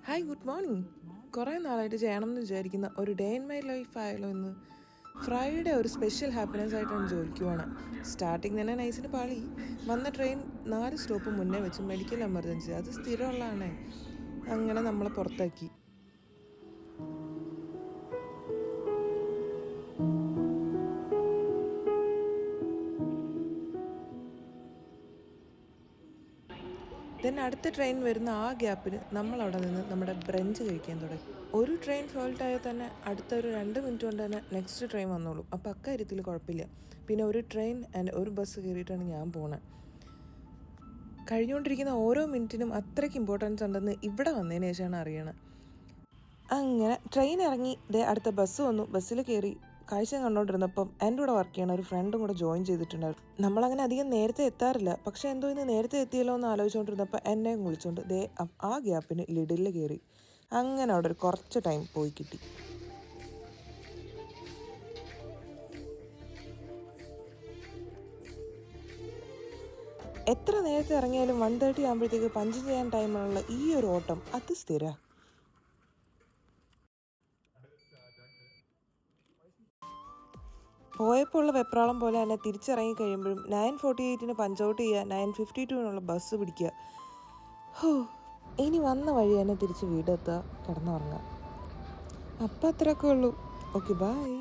Hi, good morning. കുറേ നാളായിട്ട് ചെയ്യണമെന്ന് വിചാരിക്കുന്ന ഒരു ഡേ ഇൻ മൈ ലൈഫ് ആയാലോ ഇന്ന്. ഫ്രൈഡേ ഒരു സ്പെഷ്യൽ ഹാപ്പിനെസ് ആയിട്ടാണ് ജോലിക്ക് പോകണം. സ്റ്റാർട്ടിങ് തന്നെ നൈസിന് പാളി. വന്ന ട്രെയിൻ 4 സ്റ്റോപ്പ് മുന്നേ വെച്ച് മെഡിക്കൽ എമർജൻസി, അത് സ്ഥിരമുള്ളതാണേ. അങ്ങനെ നമ്മളെ പുറത്താക്കി. ദെൻ അടുത്ത ട്രെയിൻ വരുന്ന ആ ഗ്യാപ്പിന് നമ്മൾ അവിടെ നിന്ന് നമ്മുടെ ബ്രഞ്ച് കഴിക്കാൻ തുടങ്ങി. ഒരു ട്രെയിൻ ഫോൾട്ടായാൽ തന്നെ അടുത്ത ഒരു 2 മിനിറ്റ് കൊണ്ട് തന്നെ നെക്സ്റ്റ് ട്രെയിൻ വന്നോളൂ. അപ്പോൾ അക്കാര്യത്തിൽ കുഴപ്പമില്ല. പിന്നെ ഒരു ട്രെയിൻ ആൻഡ് ഒരു ബസ് കയറിയിട്ടാണ് ഞാൻ പോണത്. കഴിഞ്ഞുകൊണ്ടിരിക്കുന്ന ഓരോ മിനിറ്റിനും അത്രയ്ക്ക് ഇമ്പോർട്ടൻസ് ഉണ്ടെന്ന് ഇവിടെ വന്നതിന് ശേഷമാണ് അറിയണത്. അങ്ങനെ ട്രെയിൻ ഇറങ്ങി അടുത്ത ബസ് വന്നു. ബസ്സിൽ കയറി കാഴ്ച കണ്ടുകൊണ്ടിരുന്നപ്പം എൻ്റെ കൂടെ വർക്ക് ചെയ്യണ ഒരു ഫ്രണ്ടും കൂടെ ജോയിൻ ചെയ്തിട്ടുണ്ടായിരുന്നു. നമ്മളങ്ങനെ അധികം നേരത്തെ എത്താറില്ല, പക്ഷേ എന്തോ ഇന്ന് നേരത്തെ എത്തിയല്ലോ എന്ന് ആലോചിച്ചുകൊണ്ടിരുന്നപ്പോൾ എന്നെയും വിളിച്ചുകൊണ്ട് ആ ഗ്യാപ്പിന് ലിഡിൽ കയറി. അങ്ങനെ അവിടെ ഒരു കുറച്ച് ടൈം പോയി കിട്ടി. എത്ര നേരത്തെ ഇറങ്ങിയാലും 1:30 ആകുമ്പോഴത്തേക്ക് പഞ്ച് ചെയ്യാൻ ടൈമുള്ള ഈ ഒരു ഓട്ടം അത് സ്ഥിര. പോയപ്പോൾ ഉള്ള വെപ്രാളം പോലെ തന്നെ തിരിച്ചിറങ്ങി കഴിയുമ്പോഴും 9:48 പഞ്ച് ഔട്ട് ചെയ്യുക, 9:52 ബസ് പിടിക്കുക. ഇനി വന്ന വഴി തന്നെ തിരിച്ച് വീടെത്തുക, കിടന്നുറങ്ങുക. അപ്പം അത്രയൊക്കെ ഉള്ളൂ. Okay, by.